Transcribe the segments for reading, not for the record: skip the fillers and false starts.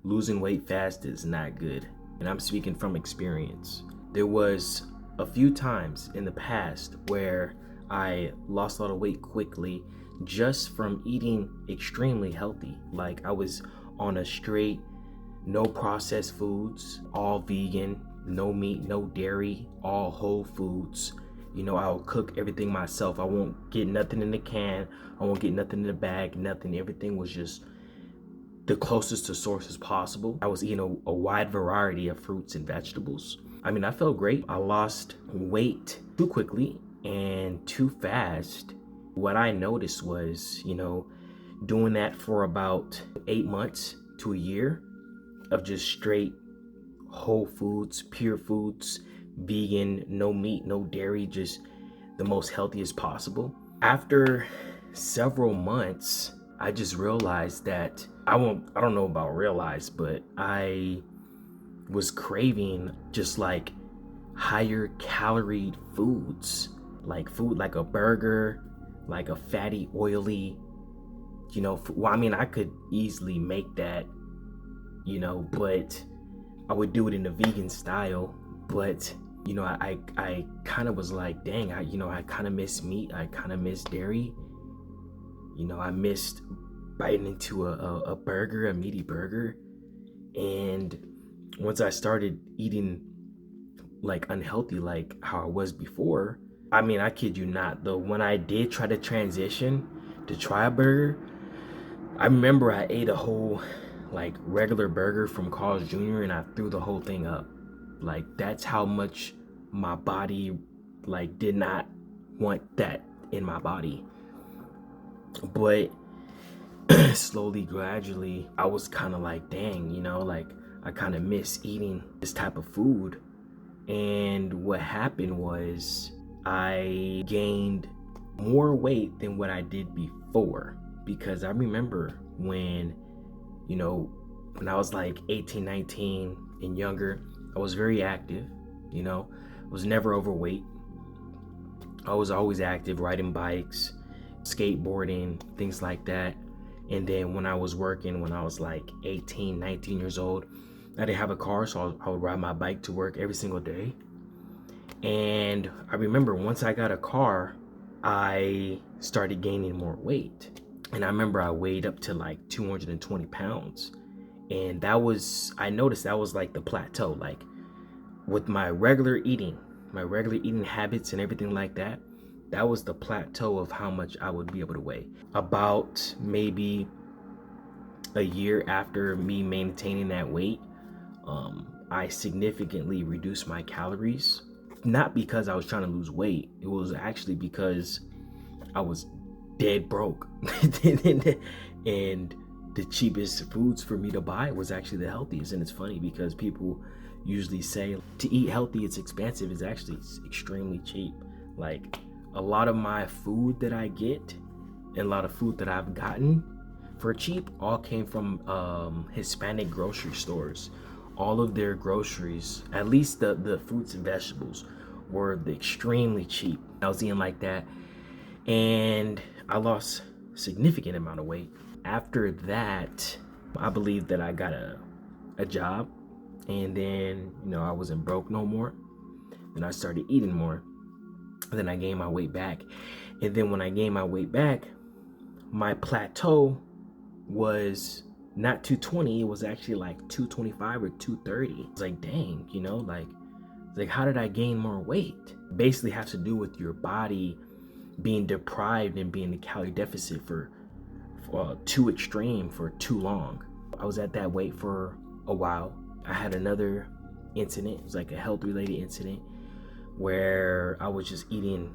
losing weight fast is not good. And I'm speaking from experience. There was a few times in the past where I lost a lot of weight quickly just from eating extremely healthy. Like I was on a straight, no processed foods, all vegan, no meat, no dairy, all whole foods. You know, I'll cook everything myself. I won't get nothing in the can. I won't get nothing in the bag, nothing. Everything was just the closest to source as possible. I was eating a wide variety of fruits and vegetables. I mean, I felt great. I lost weight too quickly and too fast. What I noticed was, doing that for about 8 months to a year of just straight whole foods, pure foods, vegan, no meat, no dairy, just the most healthiest possible. After several months, I just realized that I don't know about realize, but I was craving just like higher calorie foods, like food like a burger, like a fatty, oily, I could easily make that, but I would do it in the vegan style. But I kind of was like, dang, I kind of miss meat. I kind of miss dairy. I missed biting into a burger, a meaty burger. And once I started eating like unhealthy, like how I was before, I kid you not, though, when I did try to transition to try a burger, I remember I ate a whole like regular burger from Carl's Jr. and I threw the whole thing up. Like that's how much my body like did not want that in my body. But slowly, gradually, I was kind of like, dang, like I kind of miss eating this type of food. And what happened was I gained more weight than what I did before, because I remember when I was like 18, 19 and younger, I was very active, I was never overweight. I was always active, riding bikes, skateboarding, things like that. And then when I was working, when I was like 18, 19 years old, I didn't have a car, so I would ride my bike to work every single day. And I remember once I got a car, I started gaining more weight. And I remember I weighed up to like 220 pounds. And I noticed that was like the plateau. Like with my regular eating habits and everything like that, that was the plateau of how much I would be able to weigh. About maybe a year after me maintaining that weight, I significantly reduced my calories. Not because I was trying to lose weight. It was actually because I was dead broke. And the cheapest foods for me to buy was actually the healthiest. And it's funny because people usually say to eat healthy, it's expensive. It's actually extremely cheap. Like a lot of my food that I get and a lot of food that I've gotten for cheap all came from Hispanic grocery stores. All of their groceries, at least the fruits and vegetables, were extremely cheap. I was eating like that, and I lost a significant amount of weight. After that, I believe that I got a job, and then I wasn't broke no more. Then I started eating more. And then I gained my weight back. And then when I gained my weight back, my plateau was not 220, it was actually like 225 or 230. It's like, dang, like how did I gain more weight? Basically has to do with your body being deprived and being in a calorie deficit for too extreme for too long. I was at that weight for a while. I had another incident. It was like a health related incident where I was just eating.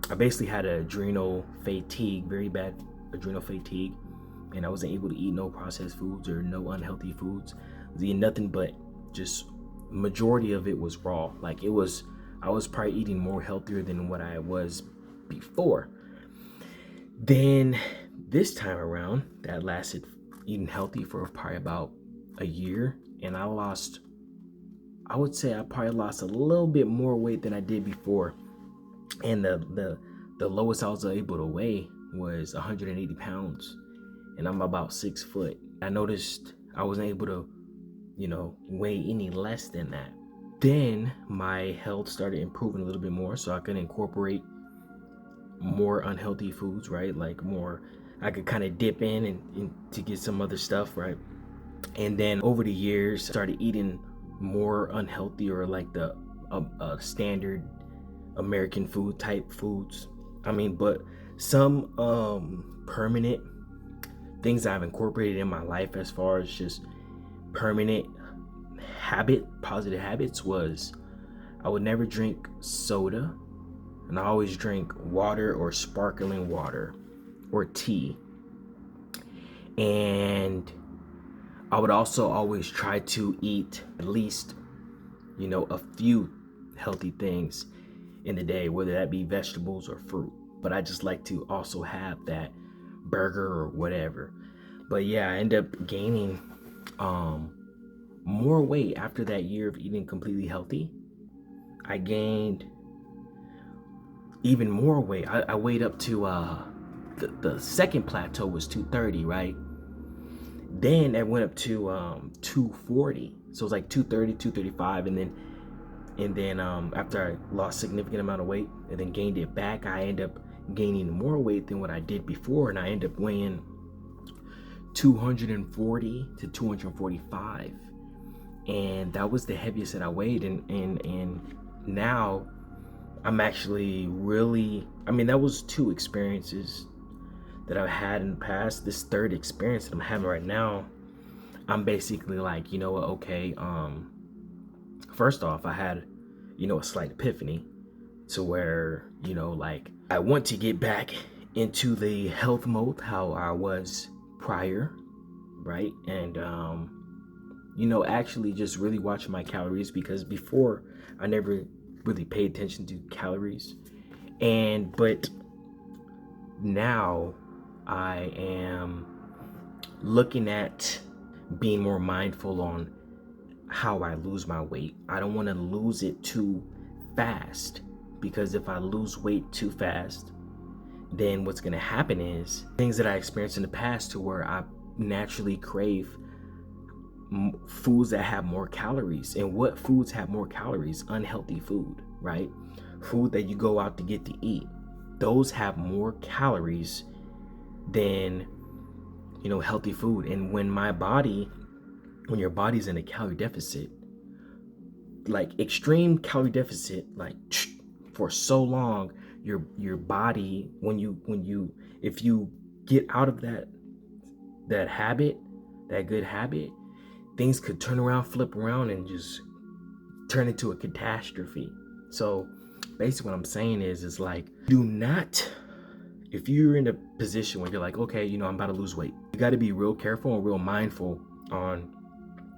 I basically had adrenal fatigue, very bad adrenal fatigue, and I wasn't able to eat no processed foods or no unhealthy foods. I was eating nothing but just majority of it was raw. Like I was probably eating more healthier than what I was before. Then this time around, that lasted eating healthy for probably about a year, and I would say I probably lost a little bit more weight than I did before. And the lowest I was able to weigh was 180 pounds, and I'm about 6 foot. I noticed I wasn't able to weigh any less than that. Then my health started improving a little bit more, so I could incorporate more unhealthy foods, right? Like more, I could kind of dip in and to get some other stuff, right? And then over the years, started eating more unhealthy, or like the standard American food type foods. I mean, but some permanent things I've incorporated in my life as far as just permanent positive habits was I would never drink soda, and I always drink water or sparkling water or tea. And I would also always try to eat at least, a few healthy things in the day, whether that be vegetables or fruit. But I just like to also have that burger or whatever. But yeah, I end up gaining more weight after that year of eating completely healthy. I gained even more weight. I weighed up to the second plateau was 230, right? Then it went up to 240. So it was like 230, 235, and then after I lost a significant amount of weight and then gained it back, I end up gaining more weight than what I did before, and I end up weighing 240 to 245. And that was the heaviest that I weighed, and now I'm actually really, that was two experiences that I've had in the past. This third experience that I'm having right now, I'm basically like, okay, first off, I had, a slight epiphany to where, like I want to get back into the health mode how I was prior, right? And actually just really watching my calories, because before I never really paid attention to calories. But now I am looking at being more mindful on how I lose my weight. I don't want to lose it too fast, because if I lose weight too fast, then what's going to happen is things that I experienced in the past, to where I naturally crave foods that have more calories. And what foods have more calories? Unhealthy food, right? Food that you go out to get to eat. Those have more calories than, healthy food. And when your body's in a calorie deficit, like extreme calorie deficit, like for so long, your body, if you get out of that habit, that good habit, things could turn around, flip around, and just turn into a catastrophe. So basically what I'm saying is like, do not, if you're in a position where you're like, okay, I'm about to lose weight, you got to be real careful and real mindful on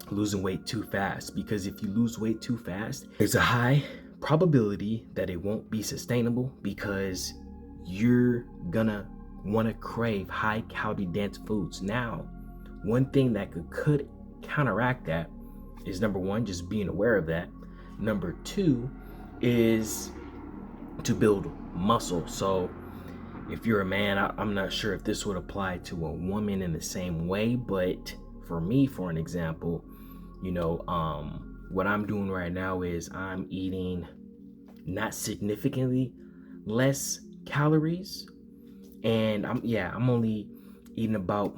losing weight too fast, because if you lose weight too fast, there's a high probability that it won't be sustainable, because you're gonna want to crave high calorie dense foods. Now, one thing that could counteract that is, number one, just being aware of that. Number two is to build muscle. So if you're a man, I'm not sure if this would apply to a woman in the same way, but for me, for an example, what I'm doing right now is I'm eating not significantly less calories, and I'm only eating about,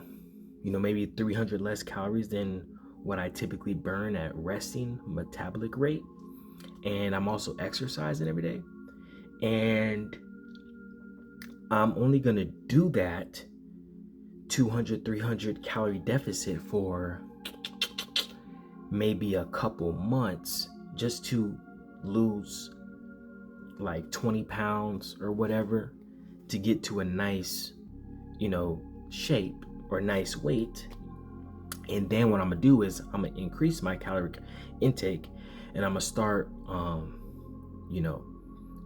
maybe 300 less calories than what I typically burn at resting metabolic rate. And I'm also exercising every day, and I'm only gonna do that 200, 300 calorie deficit for maybe a couple months, just to lose like 20 pounds or whatever, to get to a nice, shape or nice weight. And then what I'm gonna do is I'm gonna increase my caloric intake, and I'm gonna start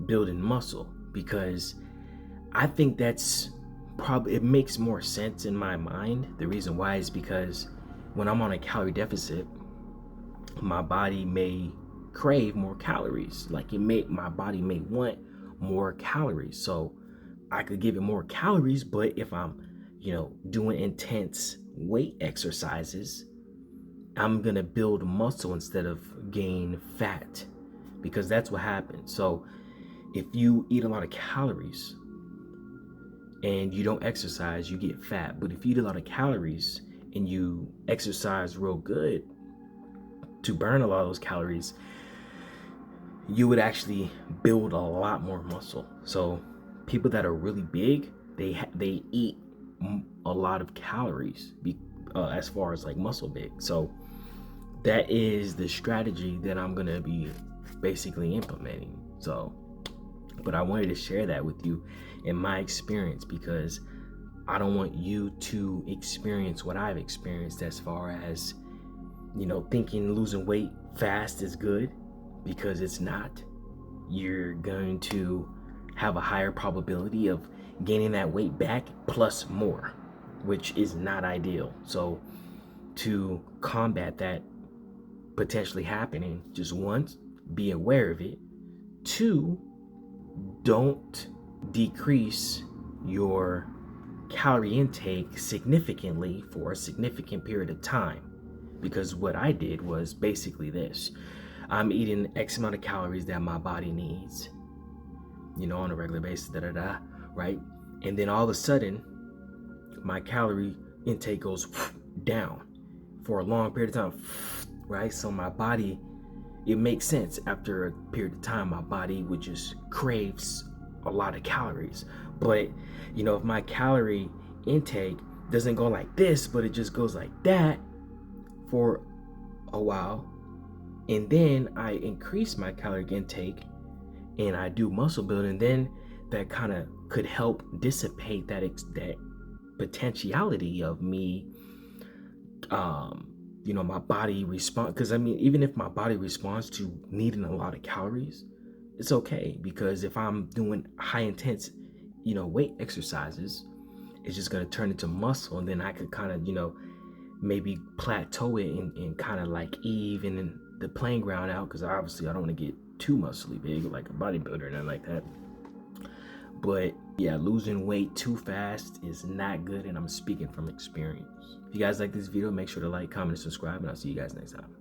building muscle, because I think that's probably, it makes more sense in my mind. The reason why is because when I'm on a calorie deficit, my body may crave more calories. Like my body may want more calories. So I could give it more calories, but if I'm, doing intense weight exercises, I'm gonna build muscle instead of gain fat, because that's what happens. So if you eat a lot of calories and you don't exercise, you get fat. But if you eat a lot of calories and you exercise real good to burn a lot of those calories, you would actually build a lot more muscle. So people that are really big, they eat a lot of calories as far as like muscle big. So that is the strategy that I'm gonna be basically implementing. So, but I wanted to share that with you in my experience, because I don't want you to experience what I've experienced as far as, thinking losing weight fast is good, because it's not. You're going to have a higher probability of gaining that weight back plus more, which is not ideal. So to combat that potentially happening, just once, be aware of it. Two, don't decrease your calorie intake significantly for a significant period of time. Because what I did was basically this: I'm eating X amount of calories that my body needs, on a regular basis, right? And then all of a sudden, my calorie intake goes down for a long period of time, right? So my body, it makes sense, after a period of time, my body would just craves a lot of calories. But, if my calorie intake doesn't go like this, but it just goes like that for a while, and then I increase my calorie intake and I do muscle building, then that kind of could help dissipate that potentiality of me, my body respond. Because even if my body responds to needing a lot of calories, it's okay, because if I'm doing high intense, weight exercises, it's just going to turn into muscle, and then I could kind of, maybe plateau it and kind of like even the playing ground out, because obviously I don't want to get too muscly big like a bodybuilder or nothing like that. But yeah, losing weight too fast is not good, and I'm speaking from experience. If you guys like this video, make sure to like, comment, and subscribe, and I'll see you guys next time.